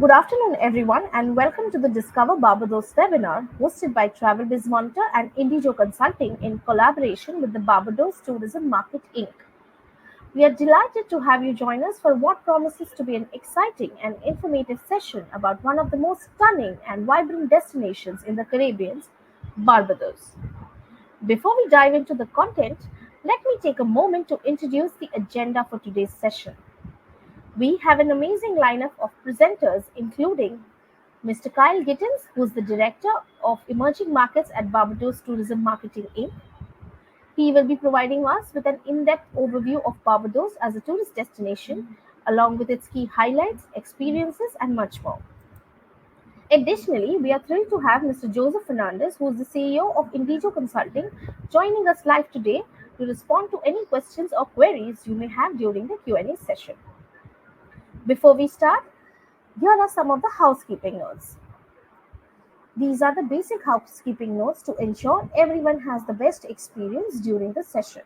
Good afternoon, everyone, and welcome to the Discover Barbados webinar hosted by TravelBizMonitor and INDIJO Consulting in collaboration with the Barbados Tourism Marketing Inc. We are delighted to have you join us for what promises to be an exciting and informative session about one of the most stunning and vibrant destinations in the Caribbean, Barbados. Before we dive into the content, let me take a moment to introduce the agenda for today's session. We have an amazing lineup of presenters, including Mr. Kyle Gittins, who is the Director of Emerging Markets at Barbados Tourism Marketing Inc. He will be providing us with an in-depth overview of Barbados as a tourist destination, along with its key highlights, experiences, and much more. Additionally, we are thrilled to have Mr. Joseph Fernandez, who is the CEO of INDIJO Consulting, joining us live today to respond to any questions or queries you may have during the Q&A session. Before we start, here are some of the housekeeping notes. These are the basic housekeeping notes to ensure everyone has the best experience during the session.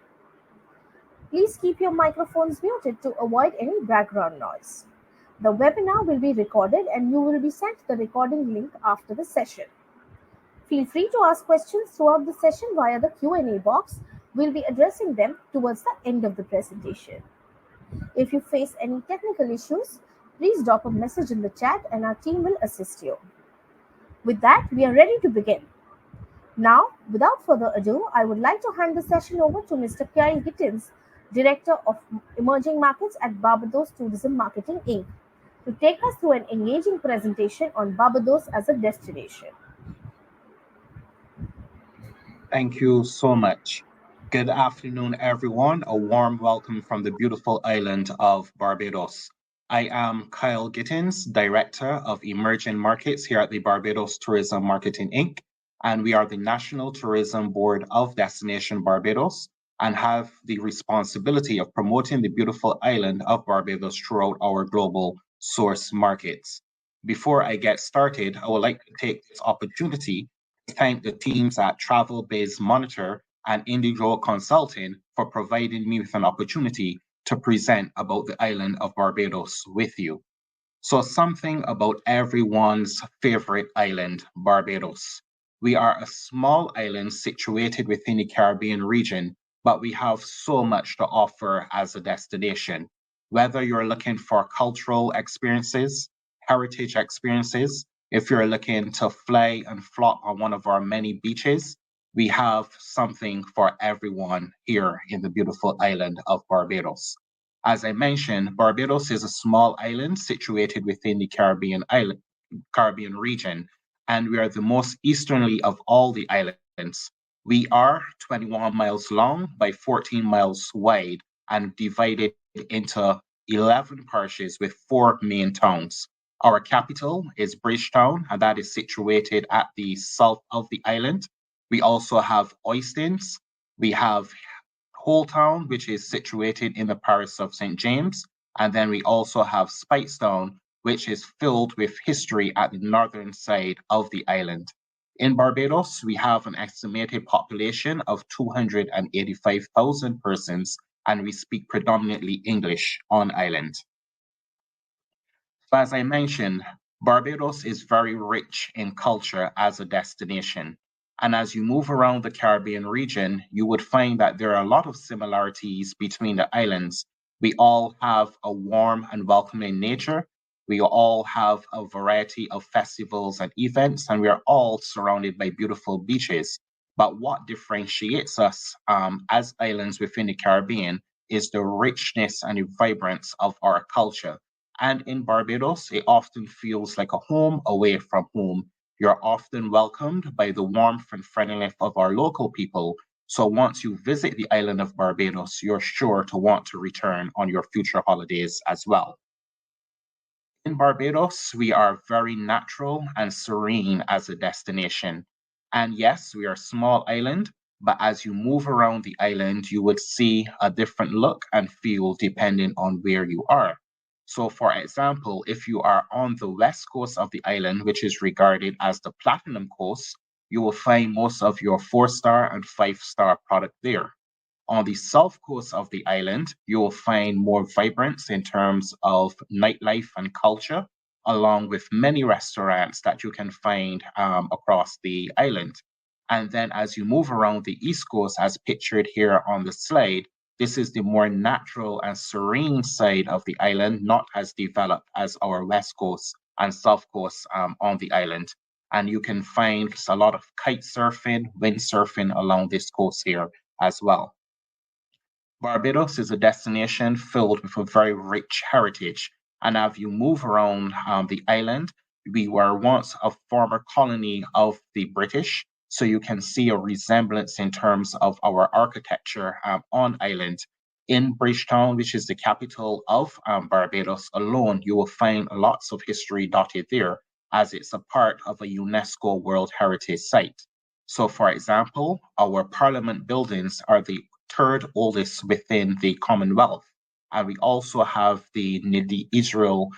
Please keep your microphones muted to avoid any background noise. The webinar will be recorded and you will be sent the recording link after the session. Feel free to ask questions throughout the session via the Q&A box. We'll be addressing them towards the end of the presentation. If you face any technical issues, please drop a message in the chat and our team will assist you. With that, we are ready to begin. Now, without further ado, I would like to hand the session over to Mr. Kyle Gittins, Director of Emerging Markets at Barbados Tourism Marketing Inc., to take us through an engaging presentation on Barbados as a destination. Thank you so much. Good afternoon, everyone. A warm welcome from the beautiful island of Barbados. I am Kyle Gittins, Director of Emerging Markets here at the Barbados Tourism Marketing Inc., and we are the National Tourism Board of Destination Barbados and have the responsibility of promoting the beautiful island of Barbados throughout our global source markets. Before I get started, I would like to take this opportunity to thank the teams at TravelBizMonitor and INDIJO Consulting for providing me with an opportunity to present about the island of Barbados with you. So something about everyone's favorite island, Barbados. We are a small island situated within the Caribbean region, but we have so much to offer as a destination. Whether you're looking for cultural experiences, heritage experiences, if you're looking to fly and flop on one of our many beaches, we have something for everyone here in the beautiful island of Barbados. As I mentioned, Barbados is a small island situated within the Caribbean region, and we are the most easterly of all the islands. We are 21 miles long by 14 miles wide and divided into 11 parishes with 4 main towns. Our capital is Bridgetown, and that is situated at the south of the island. We also have Oistins. We have Holetown, which is situated in the parish of St. James. And then we also have Speightstown, which is filled with history at the northern side of the island. In Barbados, we have an estimated population of 285,000 persons, and we speak predominantly English on island. So as I mentioned, Barbados is very rich in culture as a destination. And as you move around the Caribbean region, you would find that there are a lot of similarities between the islands. We all have a warm and welcoming nature. We all have a variety of festivals and events, and we are all surrounded by beautiful beaches. But what differentiates us as islands within the Caribbean is the richness and the vibrance of our culture. And in Barbados, it often feels like a home away from home. You're often welcomed by the warmth and friendliness of our local people. So once you visit the island of Barbados, you're sure to want to return on your future holidays as well. In Barbados, we are very natural and serene as a destination. And yes, we are a small island, but as you move around the island, you would see a different look and feel depending on where you are. So for example, if you are on the west coast of the island, which is regarded as the Platinum Coast, you will find most of your 4-star and 5-star product there. On the south coast of the island, you will find more vibrance in terms of nightlife and culture. along with many restaurants that you can find across the island. And then as you move around the East Coast, as pictured here on the slide, this is the more natural and serene side of the island, not as developed as our West Coast and South Coast on the island. And you can find a lot of kite surfing, windsurfing along this coast here as well. Barbados is a destination filled with a very rich heritage. And as you move around the island, we were once a former colony of the British. So you can see a resemblance in terms of our architecture on island. In Bridgetown, which is the capital of Barbados alone, you will find lots of history dotted there as it's a part of a UNESCO World Heritage Site. So, for example, our parliament buildings are the third oldest within the Commonwealth. And we also have the Israel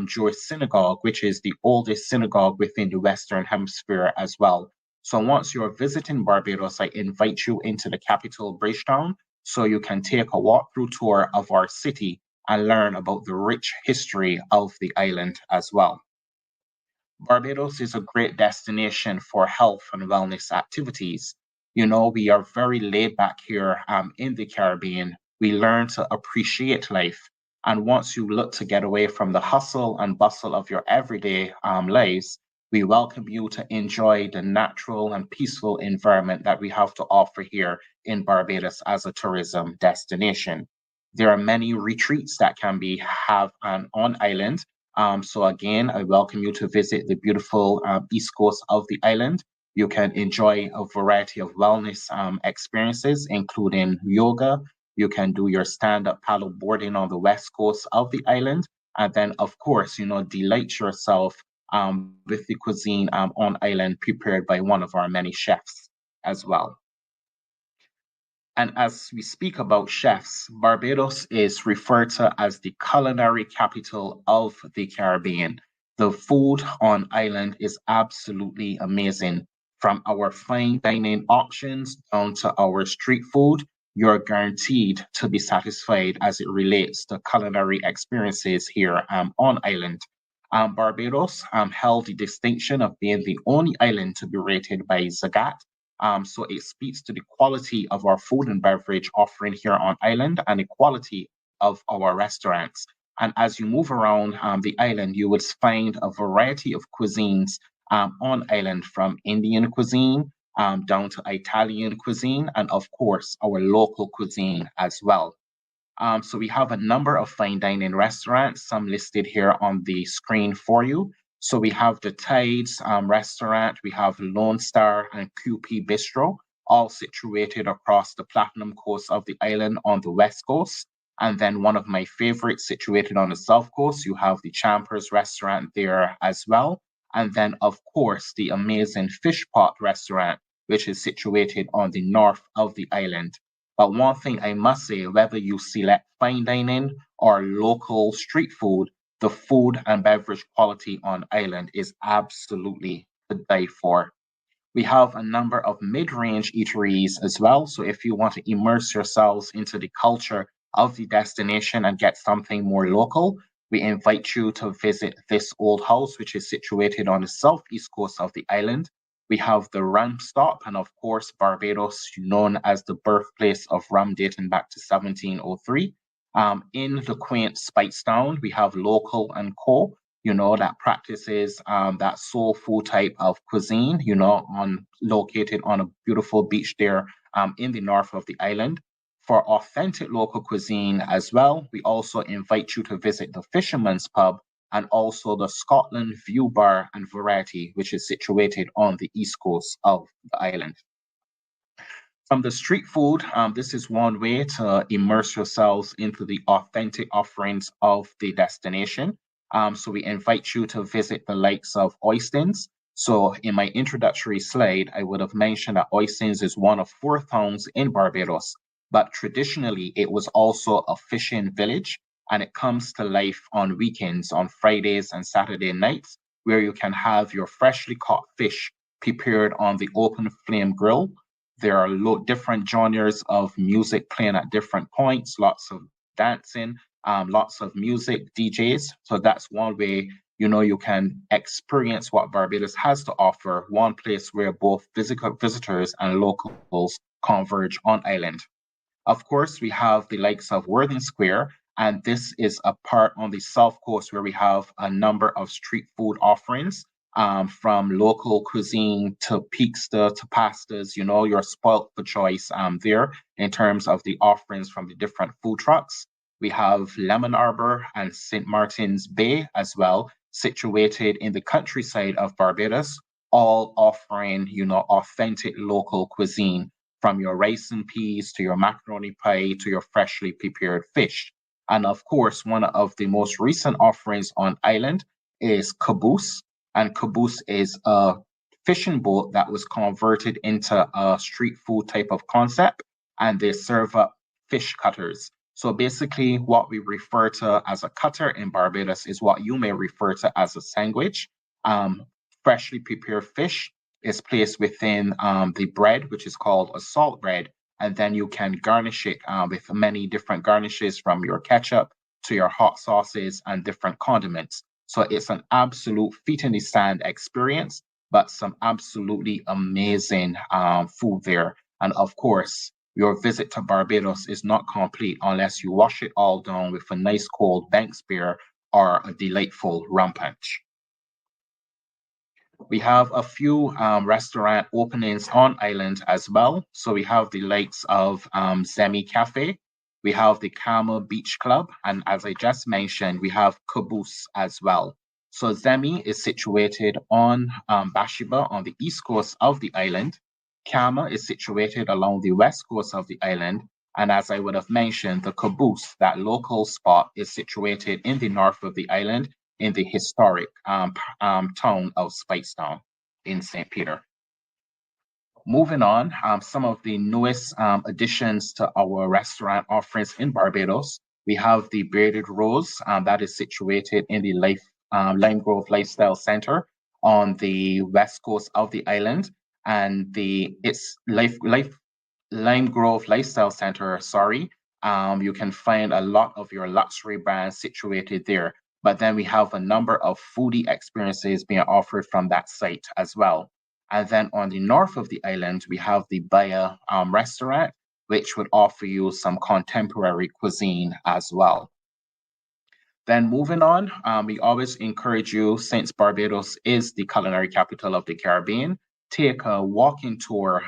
Jewish Synagogue, which is the oldest synagogue within the Western Hemisphere as well. So once you're visiting Barbados, I invite you into the capital, Bridgetown, so you can take a walkthrough tour of our city and learn about the rich history of the island as well. Barbados is a great destination for health and wellness activities. You know, we are very laid back here in the Caribbean. We learn to appreciate life. And once you look to get away from the hustle and bustle of your everyday lives, we welcome you to enjoy the natural and peaceful environment that we have to offer here in Barbados as a tourism destination. There are many retreats that can be have on island. So again, I welcome you to visit the beautiful east coast of the island. You can enjoy a variety of wellness experiences, including yoga. You can do your stand-up paddle boarding on the west coast of the island. And then, of course, you know, delight yourself with the cuisine on island prepared by one of our many chefs as well. And as we speak about chefs, Barbados is referred to as the culinary capital of the Caribbean. The food on island is absolutely amazing. From our fine dining options down to our street food, you're guaranteed to be satisfied as it relates to culinary experiences here on island. Barbados held the distinction of being the only island to be rated by Zagat. So it speaks to the quality of our food and beverage offering here on island and the quality of our restaurants. And as you move around the island, you will find a variety of cuisines on island, from Indian cuisine down to Italian cuisine, and of course, our local cuisine as well. So we have a number of fine dining restaurants, some listed here on the screen for you. So we have the Tides restaurant, we have Lone Star and QP Bistro, all situated across the Platinum Coast of the island on the west coast. And then one of my favorites situated on the south coast, you have the Champers restaurant there as well. And then, of course, the amazing Fish Pot restaurant, which is situated on the north of the island. But one thing I must say, whether you select fine dining or local street food, the food and beverage quality on island is absolutely to die for. We have a number of mid-range eateries as well. So if you want to immerse yourselves into the culture of the destination and get something more local, we invite you to visit this old house, which is situated on the southeast coast of the island. We have the rum stop, and of course, Barbados, known as the birthplace of rum dating back to 1703. In the quaint Town, we have Local and Co, you know, that practices that soul food type of cuisine, you know, located on a beautiful beach there in the north of the island. For authentic local cuisine as well, we also invite you to visit the Fisherman's Pub and also the Scotland View Bar and Variety, which is situated on the east coast of the island. From the street food, this is one way to immerse yourselves into the authentic offerings of the destination. So we invite you to visit the likes of Oistins. So in my introductory slide, I would have mentioned that Oistins is one of four towns in Barbados, but traditionally it was also a fishing village, and it comes to life on weekends, on Fridays and Saturday nights, where you can have your freshly caught fish prepared on the open flame grill. There are different genres of music playing at different points, lots of dancing, lots of music, DJs. So that's one way you can experience what Barbados has to offer, one place where both visitors and locals converge on island. Of course, we have the likes of Worthing Square, and this is a part on the south coast where we have a number of street food offerings, from local cuisine to pizza to pastas. You're spoilt for choice there in terms of the offerings from the different food trucks. We have Lemon Arbor and St. Martin's Bay as well, situated in the countryside of Barbados, all offering, authentic local cuisine, from your rice and peas to your macaroni pie to your freshly prepared fish. And of course, one of the most recent offerings on island is Caboose. And Caboose is a fishing boat that was converted into a street food type of concept, and they serve up fish cutters. So basically, what we refer to as a cutter in Barbados is what you may refer to as a sandwich. Freshly prepared fish is placed within the bread, which is called a salt bread, and then you can garnish it with many different garnishes, from your ketchup to your hot sauces and different condiments. So it's an absolute feet in the sand experience, but some absolutely amazing food there. And of course, your visit to Barbados is not complete unless you wash it all down with a nice cold Banks beer or a delightful rum punch. We have a few restaurant openings on island as well. So we have the likes of Zemi Cafe, we have the Carmel Beach Club, and as I just mentioned, we have Caboose as well. So Zemi is situated on Bashiba on the east coast of the island. Carmel is situated along the west coast of the island. And as I would have mentioned, the Caboose, that local spot, is situated in the north of the island in the historic town of Spicetown in St. Peter. Moving on, some of the newest additions to our restaurant offerings in Barbados. We have the Bearded Rose, that is situated in the Lime Grove Lifestyle Center on the west coast of the island, and it's Lime Grove Lifestyle Center, sorry. You can find a lot of your luxury brands situated there. But then we have a number of foodie experiences being offered from that site as well. And then on the north of the island, we have the Baya restaurant, which would offer you some contemporary cuisine as well. Then moving on, we always encourage you, since Barbados is the culinary capital of the Caribbean, take a walking tour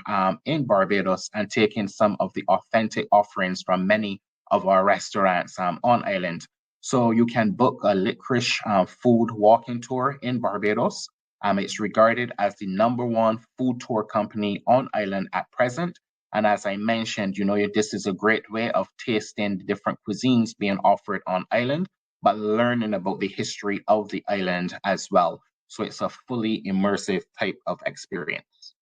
in Barbados and take in some of the authentic offerings from many of our restaurants on island. So you can book a licorice food walking tour in Barbados. It's regarded as the #1 food tour company on island at present. And as I mentioned, this is a great way of tasting the different cuisines being offered on island, but learning about the history of the island as well. So it's a fully immersive type of experience.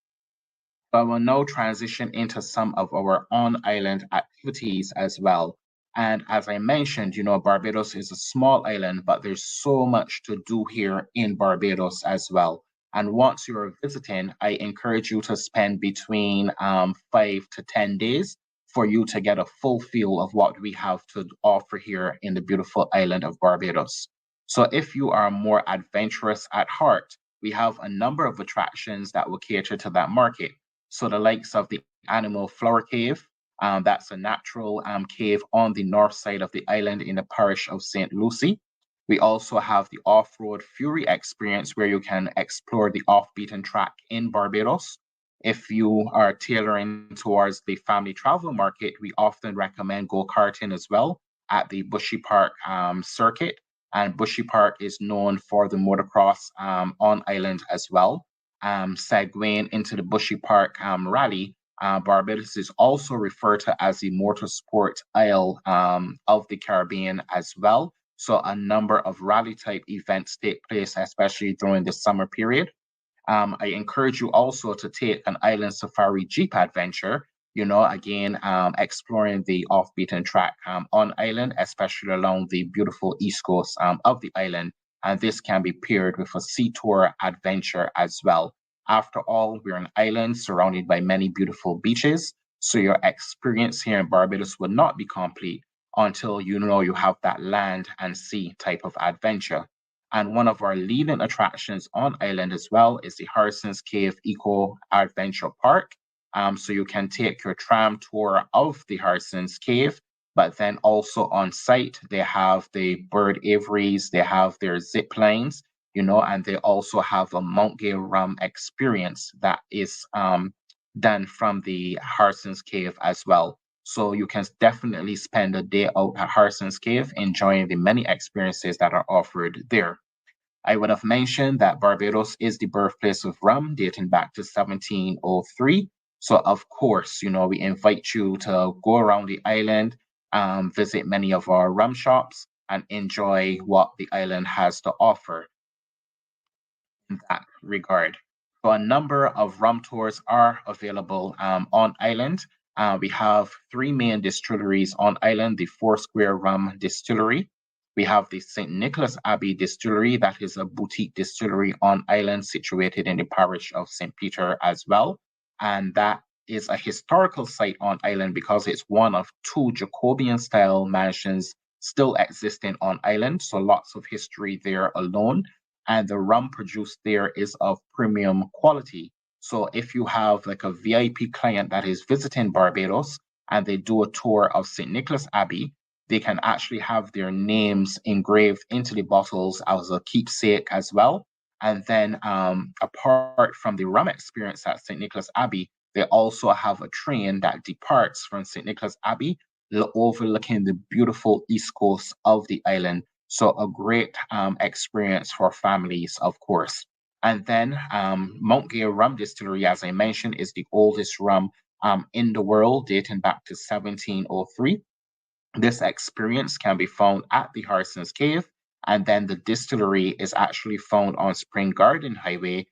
But we'll now transition into some of our on-island activities as well. And as I mentioned, Barbados is a small island, but there's so much to do here in Barbados as well. And once you're visiting, I encourage you to spend between 5 to 10 days for you to get a full feel of what we have to offer here in the beautiful island of Barbados. So if you are more adventurous at heart, we have a number of attractions that will cater to that market. So the likes of the Animal Flower Cave, that's a natural cave on the north side of the island in the parish of St. Lucie. We also have the Off-Road Fury experience, where you can explore the off-beaten track in Barbados. If you are tailoring towards the family travel market, we often recommend go-karting as well at the Bushy Park circuit. And Bushy Park is known for the motocross on island as well. Segueing into the Bushy Park rally, Barbados is also referred to as the motorsport isle of the Caribbean as well. So a number of rally type events take place, especially during the summer period. I encourage you also to take an island safari jeep adventure, again, exploring the off-beaten track on island, especially along the beautiful east coast of the island. And this can be paired with a sea tour adventure as well. After all, we're an island surrounded by many beautiful beaches. So your experience here in Barbados would not be complete until you have that land and sea type of adventure. And one of our leading attractions on island as well is the Harrison's Cave Eco Adventure Park. So you can take your tram tour of the Harrison's Cave, but then also on site, they have the bird aviaries, they have their zip lines, and they also have a Mount Gay rum experience that is done from the Harrison's Cave as well. So you can definitely spend a day out at Harrison's Cave enjoying the many experiences that are offered there. I would have mentioned that Barbados is the birthplace of rum dating back to 1703. So, of course, we invite you to go around the island, visit many of our rum shops, and enjoy what the island has to offer in that regard. So a number of rum tours are available on island. We have three main distilleries on island, the Foursquare Rum Distillery. We have the St. Nicholas Abbey Distillery, that is a boutique distillery on island situated in the parish of St. Peter as well. And that is a historical site on island because it's one of two Jacobean style mansions still existing on island. So lots of history there alone, and the rum produced there is of premium quality. So if you have like a VIP client that is visiting Barbados and they do a tour of St. Nicholas Abbey, they can actually have their names engraved into the bottles as a keepsake as well. And then, apart from the rum experience at St. Nicholas Abbey, they also have a train that departs from St. Nicholas Abbey, overlooking the beautiful east coast of the island. So a great experience for families, of course. And then Mount Gay Rum Distillery, as I mentioned, is the oldest rum in the world, dating back to 1703. This experience can be found at the Harson's Cave, and then the distillery is actually found on Spring Garden Highway,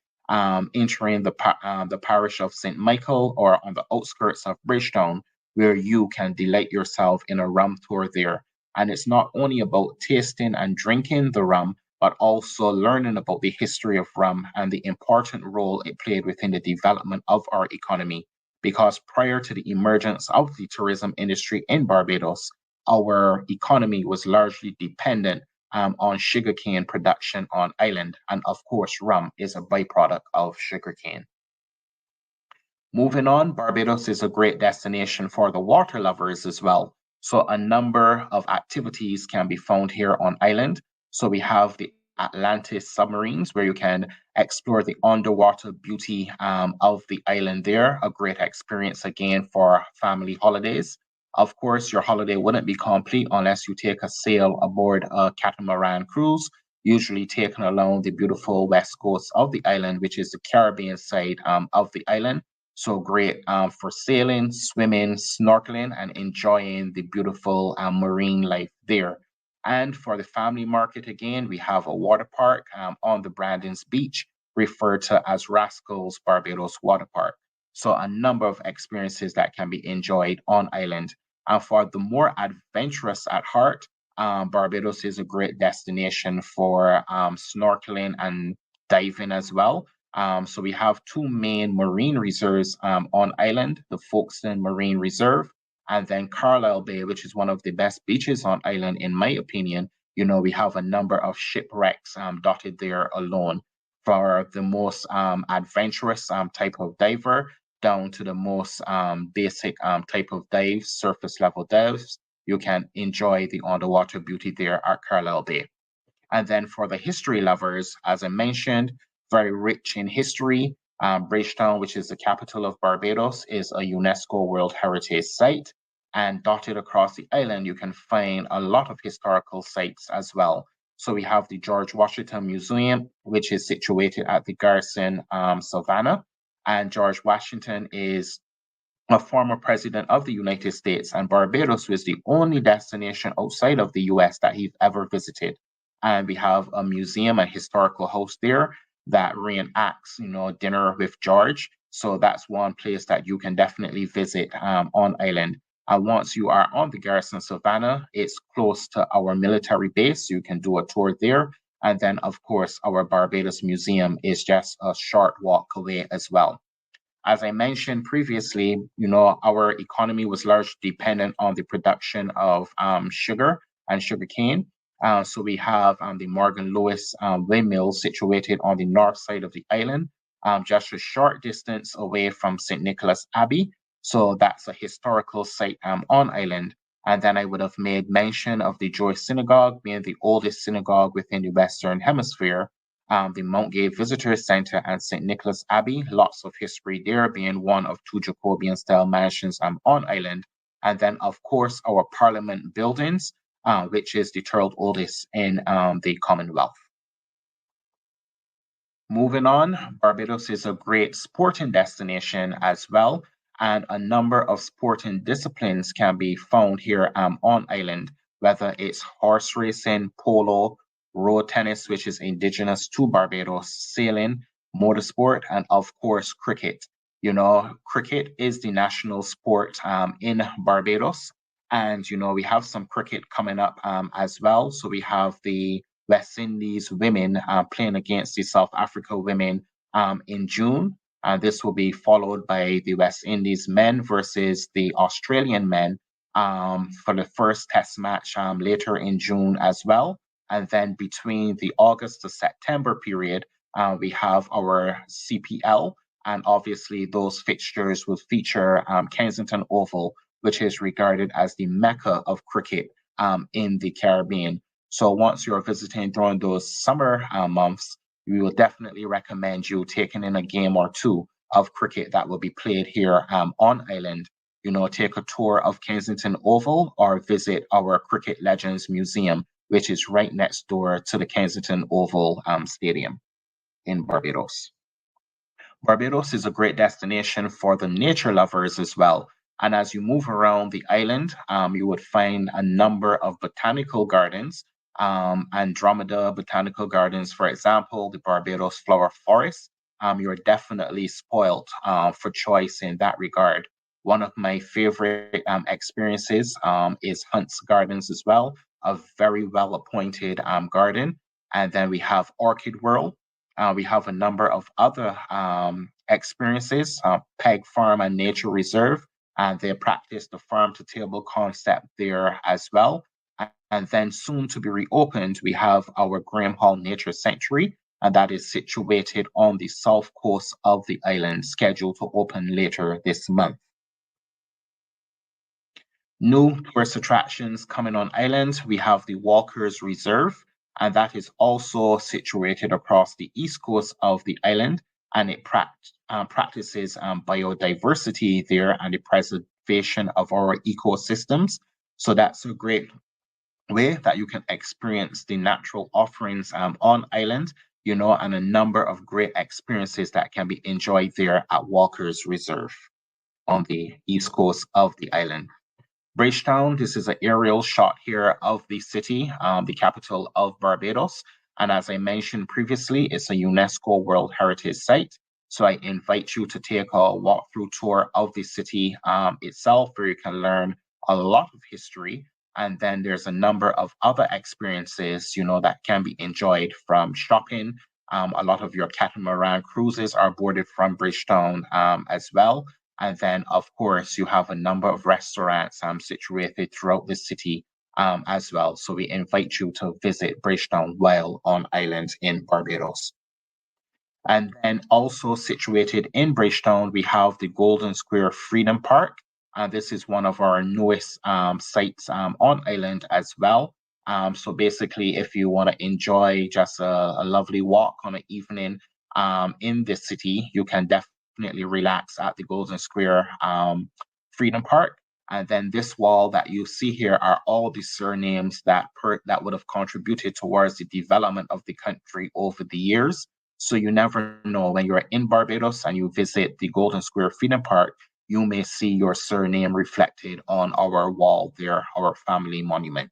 entering the parish of St. Michael or on the outskirts of Bridgetown, where you can delight yourself in a rum tour there. And it's not only about tasting and drinking the rum, but also learning about the history of rum and the important role it played within the development of our economy. Because prior to the emergence of the tourism industry in Barbados, our economy was largely dependent on sugarcane production on island. And of course, rum is a byproduct of sugarcane. Moving on, Barbados is a great destination for the water lovers as well. So a number of activities can be found here on island. So we have the Atlantis submarines where you can explore the underwater beauty of the island there. A great experience again for family holidays. Of course, your holiday wouldn't be complete unless you take a sail aboard a catamaran cruise, usually taken along the beautiful west coast of the island, which is the Caribbean side of the island. So great for sailing, swimming, snorkeling, and enjoying the beautiful marine life there. And for the family market, again, we have a water park on the Brandon's Beach, referred to as Rascals Barbados Water Park. So a number of experiences that can be enjoyed on island. And for the more adventurous at heart, Barbados is a great destination for snorkeling and diving as well. So we have two main marine reserves on island, the Folkestone Marine Reserve and then Carlisle Bay, which is one of the best beaches on island, in my opinion. We have a number of shipwrecks dotted there alone for the most adventurous type of diver down to the most basic type of dives, surface level dives. You can enjoy the underwater beauty there at Carlisle Bay. And then for the history lovers, as I mentioned, very rich in history. Bridgetown, which is the capital of Barbados, is a UNESCO World Heritage Site. And dotted across the island, you can find a lot of historical sites as well. So we have the George Washington Museum, which is situated at the Garrison Savannah. And George Washington is a former president of the United States, and Barbados was the only destination outside of the US that he's ever visited. And we have a museum and historical house there that reenacts, Dinner with George. So that's one place that you can definitely visit on island. And once you are on the Garrison Savannah, it's close to our military base. So you can do a tour there. And then, of course, our Barbados Museum is just a short walk away as well. As I mentioned previously, our economy was largely dependent on the production of sugar and sugarcane. So we have the Morgan Lewis windmill situated on the north side of the island, just a short distance away from St. Nicholas Abbey. So that's a historical site on island. And then I would have made mention of the Jewish synagogue being the oldest synagogue within the Western Hemisphere, the Mount Gay Visitor Center and St. Nicholas Abbey, lots of history there, being one of two Jacobean style mansions on island. And then, of course, our Parliament buildings, which is the third oldest in the Commonwealth. Moving on, Barbados is a great sporting destination as well, and a number of sporting disciplines can be found here on island, whether it's horse racing, polo, road tennis, which is indigenous to Barbados, sailing, motorsport, and of course, cricket. You know, cricket is the national sport in Barbados, and we have some cricket coming up as well. So we have the West Indies women playing against the South Africa women in June. This will be followed by the West Indies men versus the Australian men for the first test match later in June as well. And then between the August to September period, we have our CPL. And obviously, those fixtures will feature Kensington Oval, which is regarded as the mecca of cricket in the Caribbean. So once you're visiting during those summer months, we will definitely recommend you taking in a game or two of cricket that will be played here on island. Take a tour of Kensington Oval or visit our Cricket Legends Museum, which is right next door to the Kensington Oval Stadium in Barbados. Barbados is a great destination for the nature lovers as well. And as you move around the island, you would find a number of botanical gardens, Andromeda Botanical Gardens, for example, the Barbados Flower Forest. You're definitely spoiled for choice in that regard. One of my favorite experiences is Hunt's Gardens as well, a very well appointed garden. And then we have Orchid World. We have a number of other experiences, Peg Farm and Nature Reserve, and they practice the farm to table concept there as well. And then soon to be reopened, we have our Graham Hall Nature Sanctuary, and that is situated on the south coast of the island, scheduled to open later this month. New tourist attractions coming on island, we have the Walkers Reserve, and that is also situated across the east coast of the island, and it practices biodiversity there and the preservation of our ecosystems. So that's a great way that you can experience the natural offerings on island, and a number of great experiences that can be enjoyed there at Walkers Reserve on the east coast of the island. Bridgetown, this is an aerial shot here of the city, the capital of Barbados. And as I mentioned previously, it's a UNESCO World Heritage Site. So I invite you to take a walkthrough tour of the city itself, where you can learn a lot of history. And then there's a number of other experiences, that can be enjoyed from shopping. A lot of your catamaran cruises are boarded from Bridgetown as well. And then, of course, you have a number of restaurants situated throughout the city as well. So we invite you to visit Bridgetown while on island in Barbados. And then also situated in Bridgetown, we have the Golden Square Freedom Park. This is one of our newest sites on island as well. So basically, if you want to enjoy just a lovely walk on an evening in the city, you can definitely relax at the Golden Square Freedom Park. And then this wall that you see here are all the surnames that would have contributed towards the development of the country over the years. So you never know, when you're in Barbados and you visit the Golden Square Freedom Park, you may see your surname reflected on our wall there, our family monument.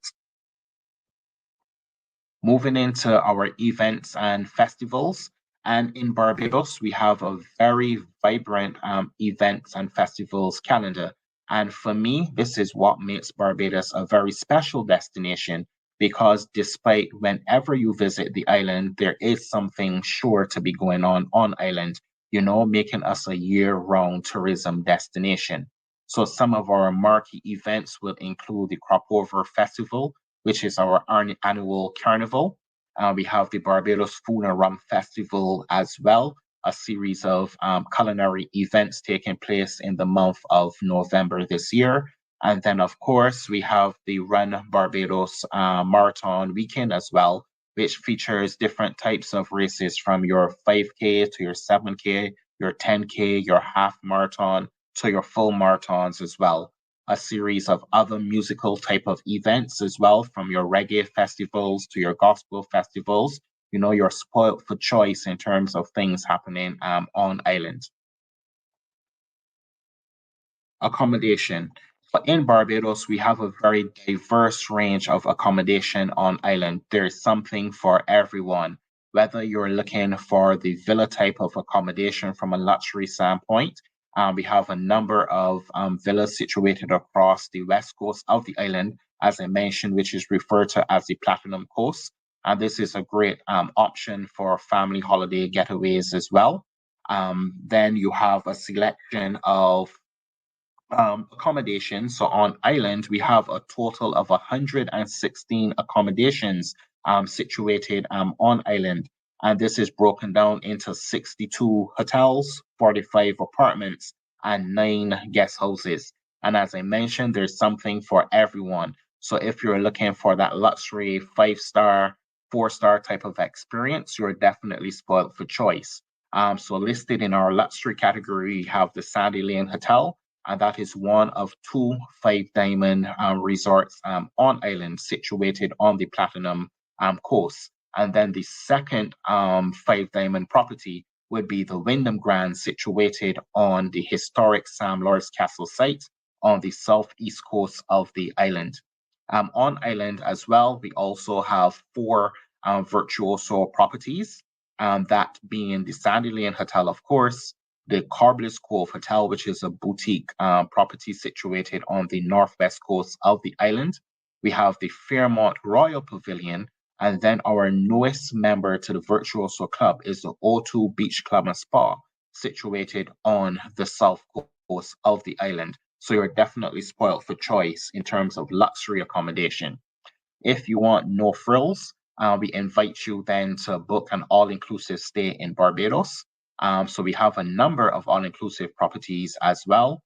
Moving into our events and festivals. And in Barbados, we have a very vibrant events and festivals calendar. And for me, this is what makes Barbados a very special destination, because despite whenever you visit the island, there is something sure to be going on island, making us a year-round tourism destination. So some of our marquee events will include the Crop Over Festival, which is our annual carnival. We have the Barbados Food and Rum Festival as well, a series of culinary events taking place in the month of November this year. And then, of course, we have the Run Barbados Marathon weekend as well, which features different types of races from your 5K to your 7K, your 10K, your half marathon to your full marathons as well. A series of other musical type of events as well, from your reggae festivals to your gospel festivals. You're spoiled for choice in terms of things happening on island. Accommodation. But in Barbados, we have a very diverse range of accommodation on island. There's something for everyone. Whether you're looking for the villa type of accommodation from a luxury standpoint, we have a number of villas situated across the west coast of the island, as I mentioned, which is referred to as the Platinum Coast. And this is a great option for family holiday getaways as well. Then you have a selection of accommodations. So on island, we have a total of 116 accommodations situated on island. And this is broken down into 62 hotels, 45 apartments, and 9 guest houses. And as I mentioned, there's something for everyone. So if you're looking for that luxury 5-star, 4-star type of experience, you're definitely spoiled for choice. So listed in our luxury category, we have the Sandy Lane Hotel, and that is one of 2 5-diamond resorts on island situated on the Platinum Coast. And then the second 5-diamond property would be the Wyndham Grand, situated on the historic Sam Lord's Castle site on the southeast coast of the island. On island as well, we also have 4 virtuoso properties, that being the Sandy Lane Hotel, of course, the Corbliss Cove Hotel, which is a boutique property situated on the northwest coast of the island. We have the Fairmont Royal Pavilion, and then our newest member to the Virtuoso Club is the O2 Beach Club and Spa, situated on the south coast of the island. So you're definitely spoiled for choice in terms of luxury accommodation. If you want no frills, we invite you then to book an all-inclusive stay in Barbados. So we have a number of all-inclusive properties as well,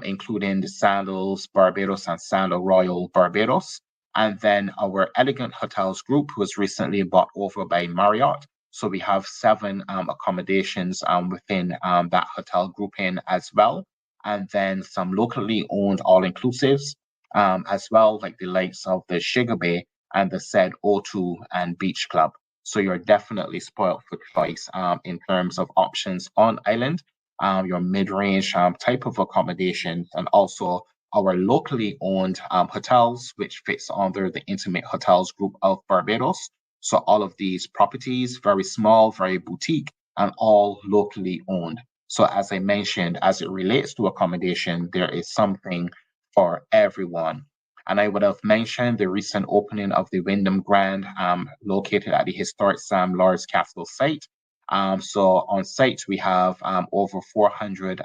including the Sandals Barbados and Sandal Royal Barbados. And then our Elegant Hotels group was recently bought over by Marriott. So we have 7 accommodations within that hotel grouping as well. And then some locally owned all-inclusives as well, like the likes of the Sugar Bay and the said O2 and Beach Club. So you're definitely spoiled for choice in terms of options on island, your mid-range type of accommodation, and also our locally owned hotels, which fits under the Intimate Hotels Group of Barbados. So all of these properties, very small, very boutique, and all locally owned. So as I mentioned, as it relates to accommodation, there is something for everyone. And I would have mentioned the recent opening of the Wyndham Grand, located at the historic Sam Lord's Castle site. So on site, we have over 400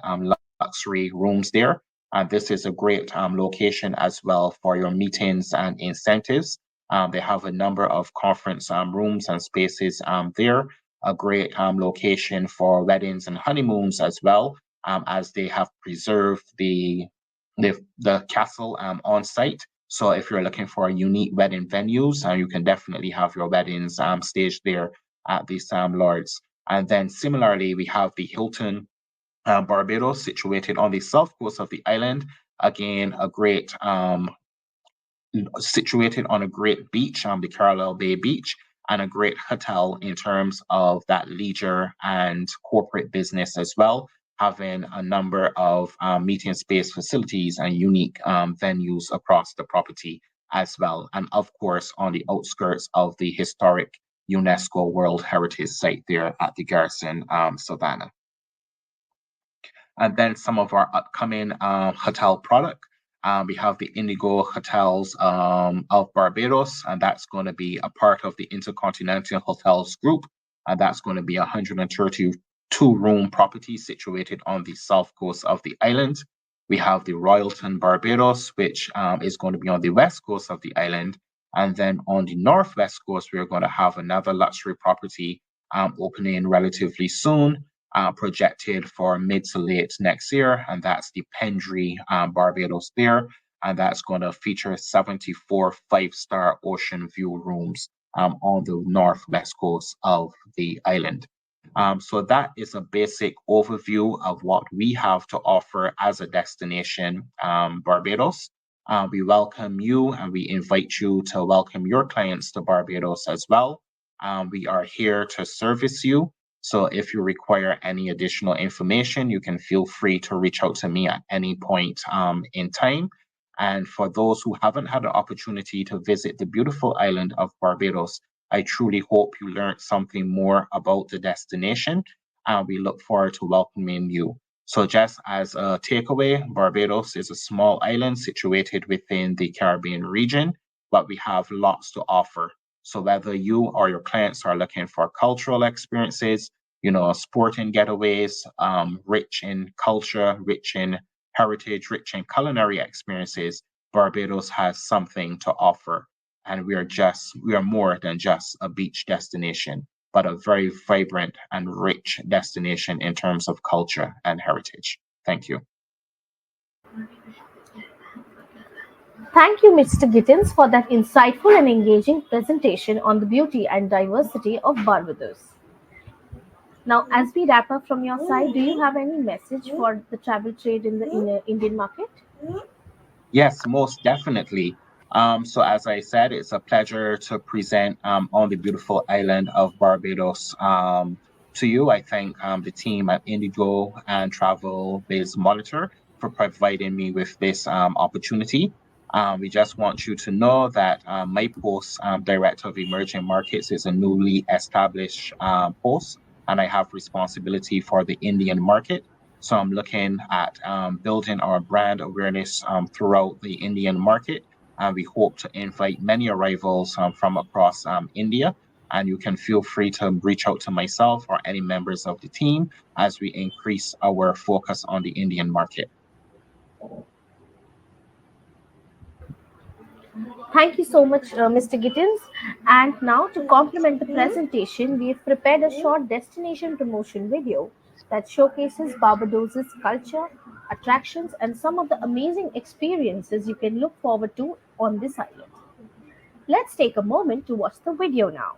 luxury rooms there. And this is a great location as well for your meetings and incentives. They have a number of conference rooms and spaces there. A great location for weddings and honeymoons as well, as they have preserved the castle on site. So if you're looking for unique wedding venues, you can definitely have your weddings staged there at the Sam Lords. And then similarly, we have the Hilton Barbados, situated on the south coast of the island. Again, a great situated on a great beach, the Carlisle Bay Beach, and a great hotel in terms of that leisure and corporate business as well, having a number of meeting space facilities and unique venues across the property as well. And of course, on the outskirts of the historic UNESCO World Heritage Site there at the Garrison Savannah. And then some of our upcoming hotel product. We have the Indigo Hotels of Barbados, and that's going to be a part of the Intercontinental Hotels Group. And that's going to be a 132-room property situated on the south coast of the island. We have the Royalton Barbados, which is going to be on the west coast of the island. And then on the northwest coast, we're going to have another luxury property opening relatively soon, projected for mid to late next year, and that's the Pendry Barbados there, and that's going to feature 74 five-star ocean view rooms on the northwest coast of the island. So that is a basic overview of what we have to offer as a destination, Barbados. We welcome you and we invite you to welcome your clients to Barbados as well. We are here to service you. So if you require any additional information, you can feel free to reach out to me at any point in time. And for those who haven't had the opportunity to visit the beautiful island of Barbados, I truly hope you learned something more about the destination, and we look forward to welcoming you. So just as a takeaway, Barbados is a small island situated within the Caribbean region, but we have lots to offer. So whether you or your clients are looking for cultural experiences, sporting getaways, rich in culture, rich in heritage, rich in culinary experiences, Barbados has something to offer. And we are more than just a beach destination, but a very vibrant and rich destination in terms of culture and heritage. Thank you. Thank you, Mr. Gittins, for that insightful and engaging presentation on the beauty and diversity of Barbados. Now, as we wrap up from your side, do you have any message for the travel trade in the Indian market? Yes, most definitely. So as I said, it's a pleasure to present on the beautiful island of Barbados to you. I thank the team at Indigo and TravelBiz Monitor for providing me with this opportunity. We just want you to know that my post, Director of Emerging Markets, is a newly established post, and I have responsibility for the Indian market. So I'm looking at building our brand awareness throughout the Indian market. And we hope to invite many arrivals from across India. And you can feel free to reach out to myself or any members of the team as we increase our focus on the Indian market. Thank you so much, Mr. Gittins. And now, to complement the presentation, we've prepared a short destination promotion video that showcases Barbados's culture, attractions, and some of the amazing experiences you can look forward to on this island. Let's take a moment to watch the video now.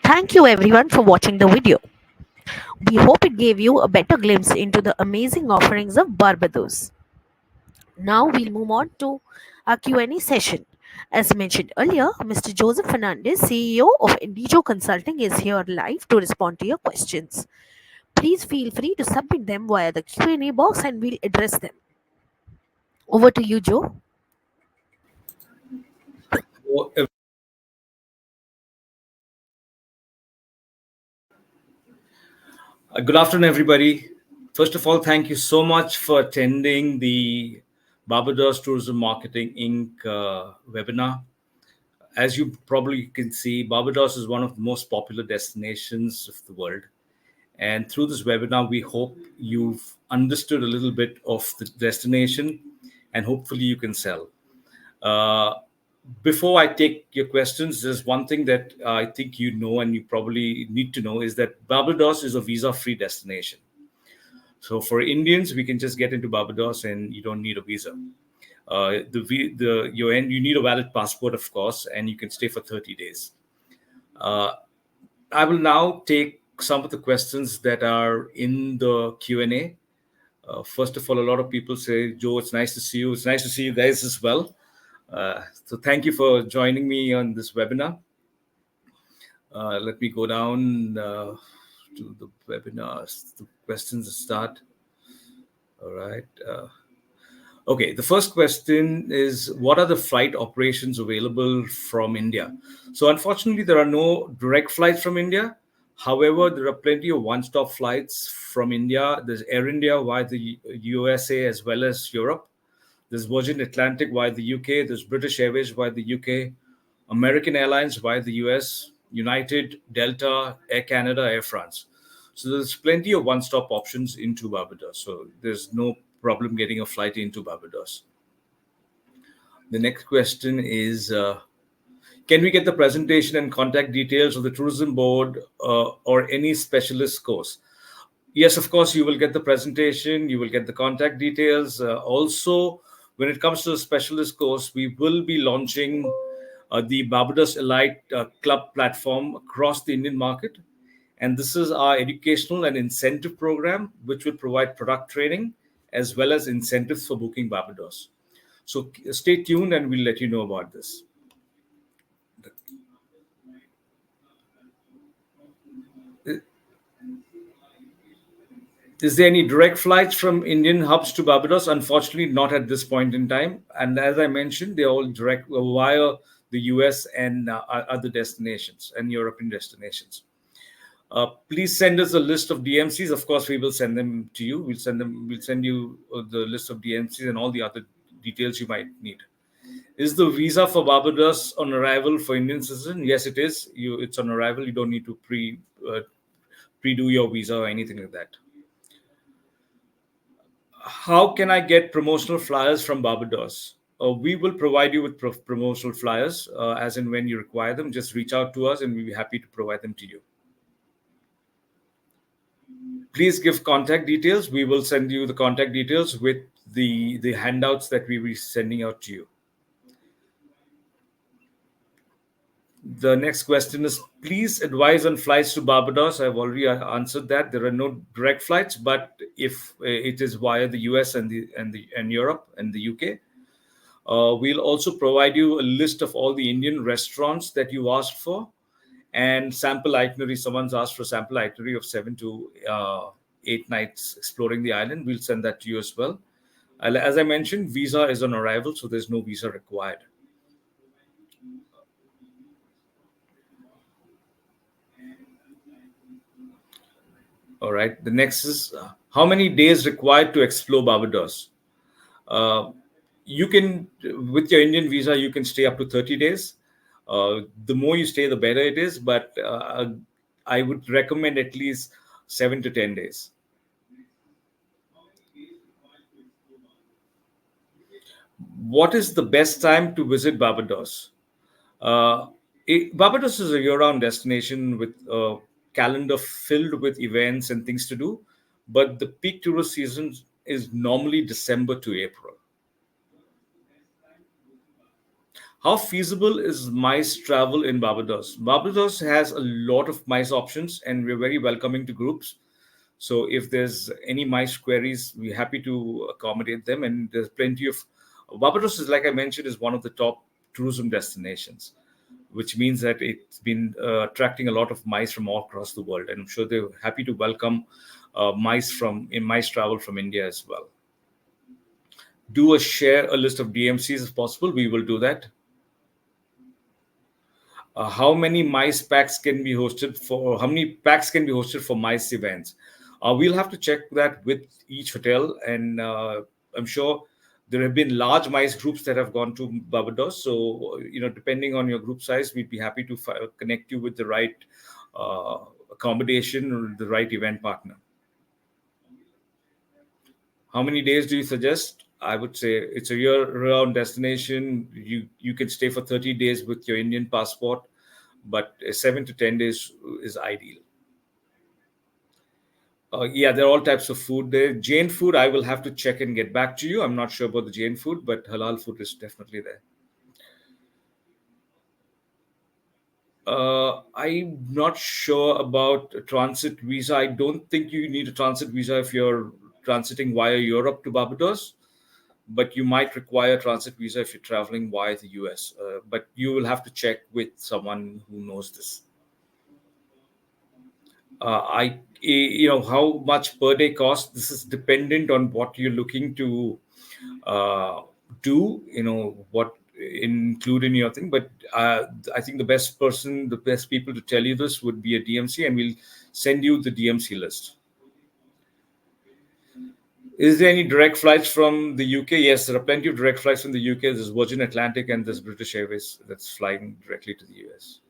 Thank you everyone for watching the video. We hope it gave you a better glimpse into the amazing offerings of Barbados. Now we'll move on to our Q&A session. As mentioned earlier, Mr. Joseph Fernandez, CEO of INDIJO Consulting, is here live to respond to your questions. Please feel free to submit them via the Q&A box and we'll address them. Over to you, Joe. Well, Good afternoon, everybody. First of all, thank you so much for attending the Barbados Tourism Marketing Inc. Webinar. As you probably can see, Barbados is one of the most popular destinations of the world. And through this webinar, we hope you've understood a little bit of the destination and hopefully you can sell. Before I take your questions, there's one thing that I think you know and you probably need to know is that Barbados is a visa-free destination. So for Indians, we can just get into Barbados and you don't need a visa. You need a valid passport, of course, and you can stay for 30 days. I will now take some of the questions that are in the Q&A. First of all, a lot of people say, Joe, it's nice to see you. It's nice to see you guys as well. So thank you for joining me on this webinar. Let me go down to the webinars, the questions start. All right. Okay, the first question is, what are the flight operations available from India? So unfortunately, there are no direct flights from India. However, there are plenty of one-stop flights from India. There's Air India via the USA as well as Europe. There's Virgin Atlantic via the UK. There's British Airways via the UK. American Airlines via the US. United, Delta, Air Canada, Air France. So there's plenty of one-stop options into Barbados. So there's no problem getting a flight into Barbados. The next question is, can we get the presentation and contact details of the tourism board or any specialist course? Yes, of course, you will get the presentation, you will get the contact details. Also, when it comes to the specialist course, we will be launching the Barbados Elite Club platform across the Indian market. And this is our educational and incentive program, which will provide product training as well as incentives for booking Barbados. So stay tuned and we'll let you know about this. Is there any direct flights from Indian hubs to Barbados? Unfortunately, not at this point in time. And as I mentioned, they're all direct via the US and other destinations and European destinations. Please send us a list of DMCs. Of course, we will send them to you. We'll send you the list of DMCs and all the other details you might need. Is the visa for Barbados on arrival for Indian citizen? Yes, it is. It's on arrival. You don't need to pre-do your visa or anything like that. How can I get promotional flyers from Barbados? We will provide you with promotional flyers as and when you require them. Just reach out to us and we'll be happy to provide them to you. Please give contact details. We will send you the contact details with the handouts that we will be sending out to you. The next question is, please advise on flights to Barbados. I've already answered that. There are no direct flights, but if it is via the US and Europe and the UK, we'll also provide you a list of all the Indian restaurants that you asked for and sample itinerary. Someone's asked for a sample itinerary of 7 to 8 nights exploring the island. We'll send that to you as well. As I mentioned, visa is on arrival, so there's no visa required. All right. The next is, how many days required to explore Barbados? You can, with your Indian visa, you can stay up to 30 days. The more you stay, the better it is. But I would recommend at least 7 to 10 days. What is the best time to visit Barbados? Barbados is a year-round destination with a calendar filled with events and things to do, but the peak tourist season is normally December to April. How feasible is MICE travel in Barbados? Barbados has a lot of MICE options, and we're very welcoming to groups. So if there's any MICE queries, we're happy to accommodate them. And there's plenty of Barbados is, like I mentioned, is one of the top tourism destinations, which means that it's been attracting a lot of MICE from all across the world. And I'm sure they're happy to welcome MICE travel from India as well. Do a share a list of DMCs if possible. We will do that. How many mice packs can be hosted for how many packs can be hosted for mice events? We'll have to check that with each hotel, and I'm sure there have been large mice groups that have gone to Barbados. So depending on your group size, we'd be happy to connect you with the right uh, accommodation or the right event partner. How many days do you suggest? I would say it's a year-round destination. You can stay for 30 days with your Indian passport, but 7 to 10 days is ideal. Yeah, there are all types of food there. Jain food, I will have to check and get back to you. I'm not sure about the Jain food, but halal food is definitely there. I'm not sure about a transit visa. I don't think you need a transit visa if you're transiting via Europe to Barbados, but you might require a transit visa if you're traveling via the US. But you will have to check with someone who knows this. How much per day cost. This is dependent on what you're looking to uh, do. What include in your thing. But I think the best people to tell you this would be a DMC, and we'll send you the DMC list. Is there any direct flights from the UK? Yes, there are plenty of direct flights from the UK. There's Virgin Atlantic and there's British Airways that's flying directly to the US.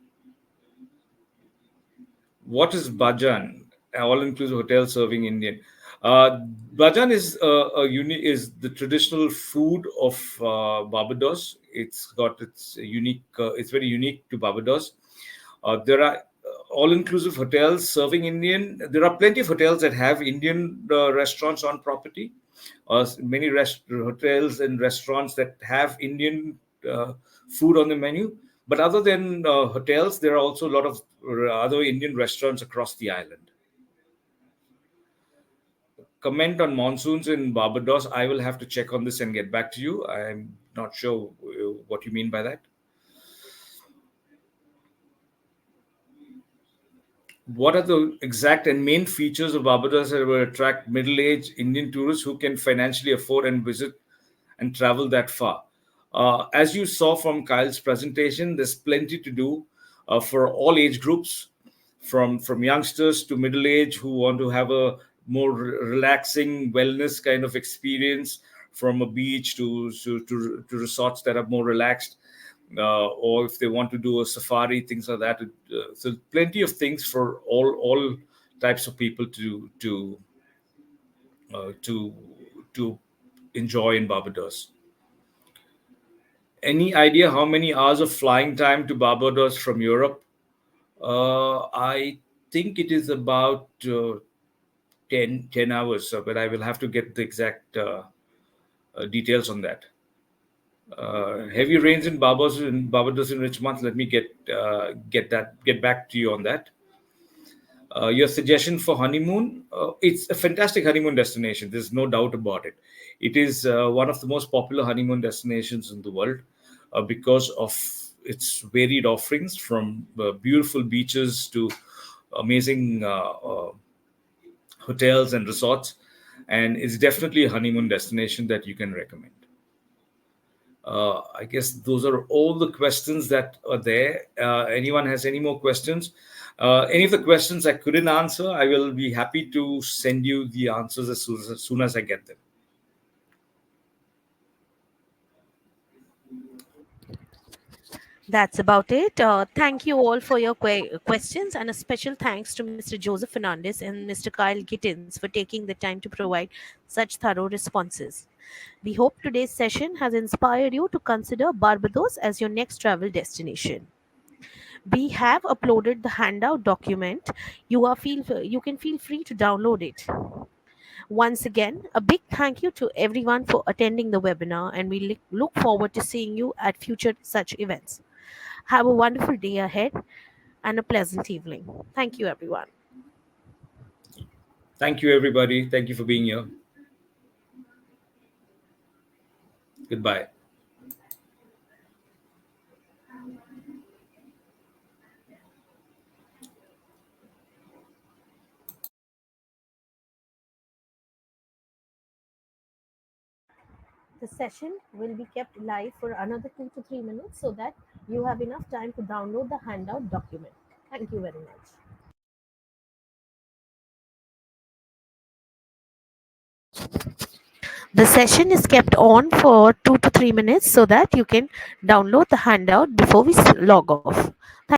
What is Bajan? All-inclusive hotel serving Indian. Uh, Bajan is the traditional food of Barbados. It's got its unique. It's very unique to Barbados. There are all-inclusive hotels serving Indian. There are plenty of hotels that have Indian restaurants on property. Many hotels and restaurants that have Indian food on the menu. But other than hotels, there are also a lot of other Indian restaurants across the island. Comment on monsoons in Barbados. I will have to check on this and get back to you. I'm not sure what you mean by that. What are the exact and main features of Barbados that will attract middle-aged Indian tourists who can financially afford and visit and travel that far? As you saw from Kyle's presentation, there's plenty to do for all age groups, from youngsters to middle age who want to have a more relaxing wellness kind of experience, from a beach to resorts that are more relaxed, or if they want to do a safari, things like that. So plenty of things for all types of people to to enjoy in Barbados. Any idea how many hours of flying time to Barbados from Europe? I think it is about 10 hours, but I will have to get the exact details on that. Heavy rains in Barbados in which month? Let me get back to you on that. Your suggestion for honeymoon? It's a fantastic honeymoon destination. There's no doubt about it. It is one of the most popular honeymoon destinations in the world because of its varied offerings, from beautiful beaches to amazing hotels and resorts. And it's definitely a honeymoon destination that you can recommend. I guess those are all the questions that are there. Anyone has any more questions? Any of the questions I couldn't answer, I will be happy to send you the answers as soon as I get them. That's about it. Thank you all for your questions, and a special thanks to Mr. Joseph Fernandez and Mr. Kyle Gittins for taking the time to provide such thorough responses. We hope today's session has inspired you to consider Barbados as your next travel destination. We have uploaded the handout document. You can feel free to download it. Once again, a big thank you to everyone for attending the webinar, and we look forward to seeing you at future such events. Have a wonderful day ahead and a pleasant evening. Thank you, everyone. Thank you, everybody. Thank you for being here. Goodbye. The session will be kept live for another 2 to 3 minutes so that you have enough time to download the handout document. Thank you very much. The session is kept on for 2 to 3 minutes so that you can download the handout before we log off.